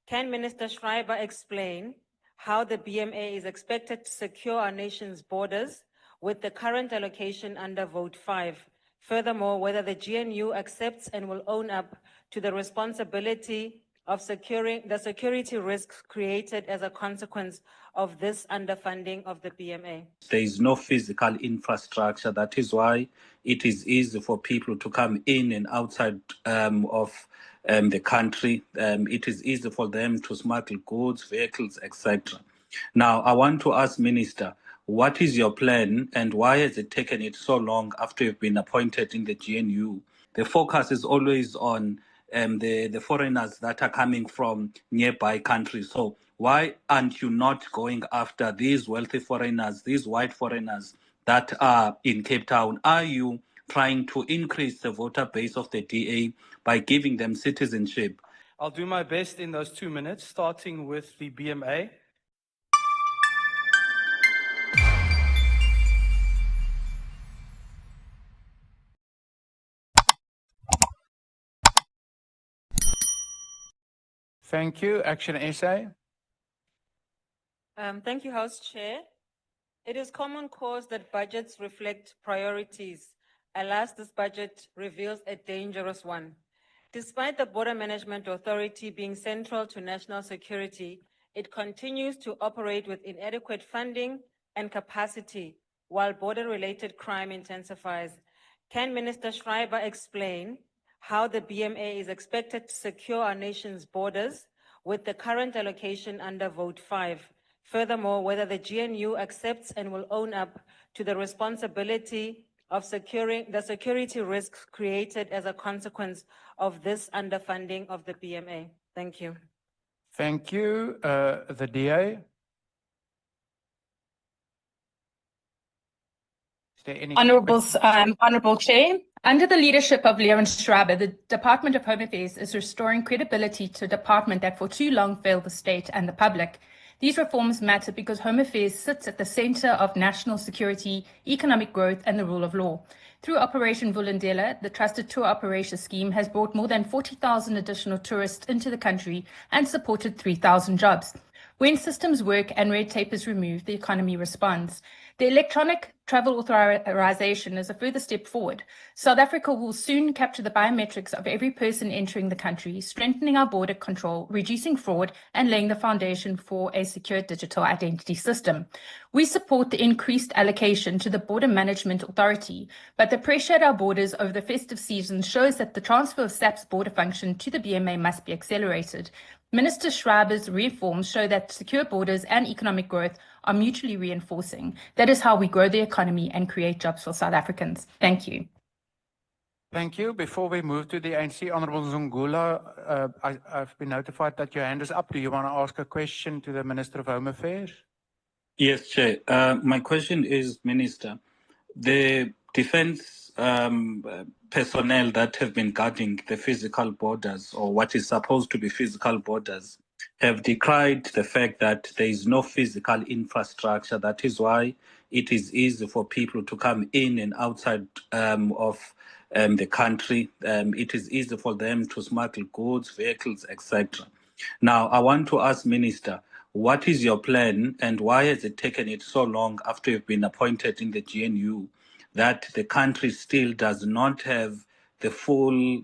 Can Minister Schreiber explain how the BMA is expected to secure our nation's borders with the current allocation under Vote 5? Furthermore, whether the GNU accepts and will own up to the responsibility of securing the security risks created as a consequence of this underfunding of the BMA. There is no physical infrastructure. That is why it is easy for people to come in and outside of the country. It is easy for them to smuggle goods, vehicles, etc. Now, I want to ask Minister, what is your plan and why has it taken it so long after you've been appointed in the GNU? The focus is always on the foreigners that are coming from nearby countries. So why aren't you not going after these wealthy foreigners, these white foreigners that are in Cape Town? Are you trying to increase the voter base of the DA by giving them citizenship? I'll do my best in those 2 minutes, starting with the BMA. Thank you. Action SA. Thank you, House Chair. It is common cause that budgets reflect priorities. Alas, this budget reveals a dangerous one. Despite the Border Management Authority being central to national security, it continues to operate with inadequate funding and capacity while border-related crime intensifies. Can Minister Schreiber explain how the BMA is expected to secure our nation's borders with the current allocation under Vote 5? Furthermore, whether the GNU accepts and will own up to the responsibility of securing the security risks created as a consequence of this underfunding of the BMA. Thank you. Thank you. The DA. Honorable Chair, under the leadership of Leon Schreiber, the Department of Home Affairs is restoring credibility to a department that for too long failed the state and the public. These reforms matter because Home Affairs sits at the center of national security, economic growth, and the rule of law. Through Operation Vulindlela, the Trusted Tour Operation Scheme has brought more than 40,000 additional tourists into the country and supported 3,000 jobs. When systems work and red tape is removed, the economy responds. The electronic travel authorization is a further step forward. South Africa will soon capture the biometrics of every person entering the country, strengthening our border control, reducing fraud, and laying the foundation for a secure digital identity system. We support the increased allocation to the Border Management Authority, but the pressure at our borders over the festive season shows that the transfer of SAP's border function to the BMA must be accelerated. Minister Schreiber's reforms show that secure borders and economic growth are mutually reinforcing. That is how we grow the economy and create jobs for South Africans. Thank you. Thank you. Before we move to the ANC, Honorable Zungula, I've been notified that your hand is up. Do you want to ask a question to the Minister of Home Affairs? Yes, Chair. My question is, Minister, the defense personnel that have been guarding the physical borders, or what is supposed to be physical borders, have decried the fact that there is no physical infrastructure. That is why it is easy for people to come in and outside of the country. It is easy for them to smuggle goods, vehicles, etc. Now, I want to ask Minister, what is your plan and why has it taken it so long after you've been appointed in the GNU that the country still does not have the full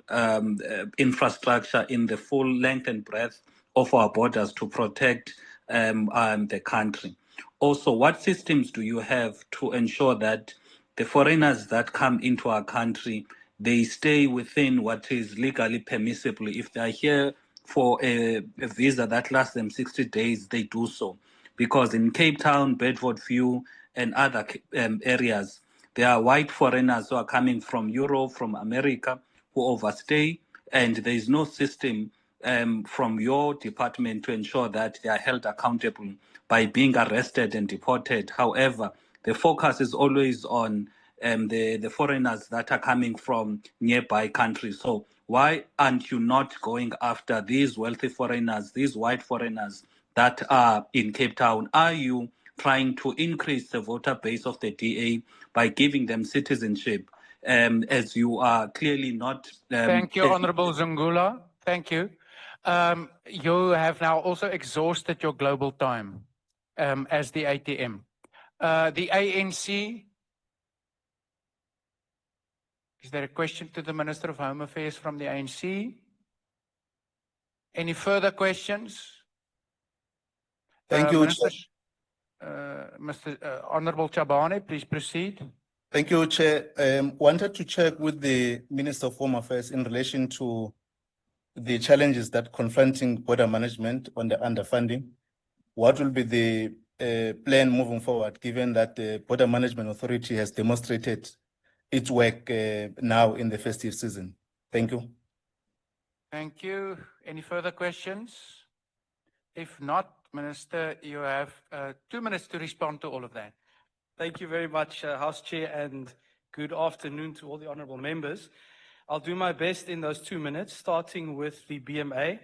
infrastructure in the full length and breadth of our borders to protect the country? Also, what systems do you have to ensure that the foreigners that come into our country, they stay within what is legally permissible? If they are here for a visa that lasts them 60 days, they do so. Because in Cape Town, Bedfordview, and other areas, there are white foreigners who are coming from Europe, from America, who overstay, and there is no system from your department to ensure that they are held accountable by being arrested and deported. However, the focus is always on the foreigners that are coming from nearby countries. So why aren't you not going after these wealthy foreigners, these white foreigners that are in Cape Town? Are you trying to increase the voter base of the DA by giving them citizenship, as you are clearly not... Thank you, Honorable Zungula. Thank you. You have now also exhausted your global time as the ATM. The ANC. Is there a question to the Minister of Home Affairs from the ANC? Any further questions? Thank you, Minister, Chair. Honorable Chabane, please proceed. Thank you, Chair. Wanted to check with the Minister of Home Affairs in relation to the challenges that confronting border management on the underfunding. What will be the plan moving forward, given that the Border Management Authority has demonstrated its work now in the festive season? Thank you. Thank you. Any further questions? If not, Minister, you have 2 minutes to respond to all of that. Thank you very much, House Chair, and good afternoon to all the honourable members. I'll do my best in those 2 minutes, starting with the BMA.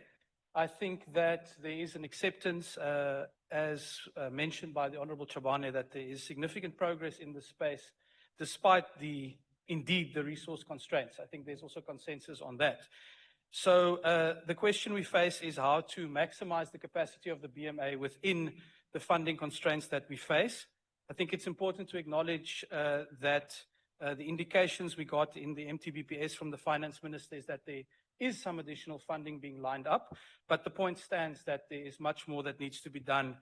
I think that there is an acceptance, as mentioned by the Honourable Chabane, that there is significant progress in this space, despite the resource constraints. I think there's also consensus on that. So the question we face is how to maximize the capacity of the BMA within the funding constraints that we face. I think it's important to acknowledge that the indications we got in the MTBPS from the Finance Minister is that there is some additional funding being lined up, but the point stands that there is much more that needs to be done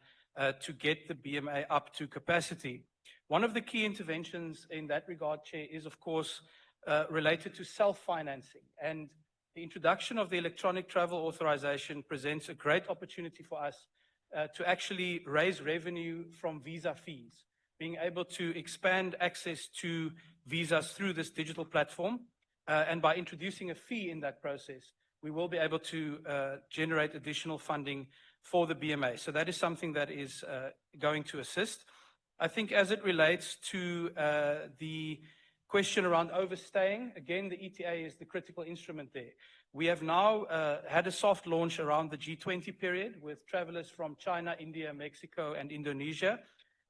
to get the BMA up to capacity. One of the key interventions in that regard, Chair, is of course related to self-financing, and the introduction of the electronic travel authorization presents a great opportunity for us to actually raise revenue from visa fees, being able to expand access to visas through this digital platform. And by introducing a fee in that process, we will be able to generate additional funding for the BMA. So that is something that is going to assist. I think as it relates to the question around overstaying, again, the ETA is the critical instrument there. We have now had a soft launch around the G20 period with travelers from China, India, Mexico, and Indonesia.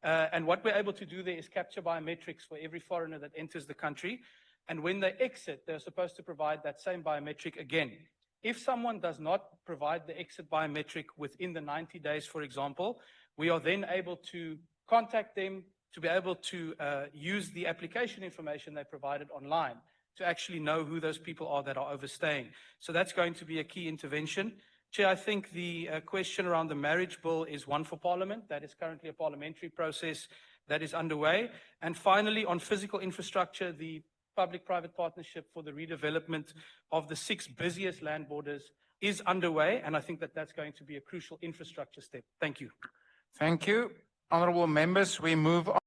And what we're able to do there is capture biometrics for every foreigner that enters the country. And when they exit, they're supposed to provide that same biometric again. If someone does not provide the exit biometric within the 90 days, for example, we are then able to contact them to be able to use the application information they provided online to actually know who those people are that are overstaying. So that's going to be a key intervention. Chair, I think the question around the marriage bill is one for Parliament. That is currently a parliamentary process that is underway. And finally, on physical infrastructure, the public-private partnership for the redevelopment of the 6 busiest land borders is underway, and I think that that's going to be a crucial infrastructure step. Thank you. Thank you. Honourable members, we move on.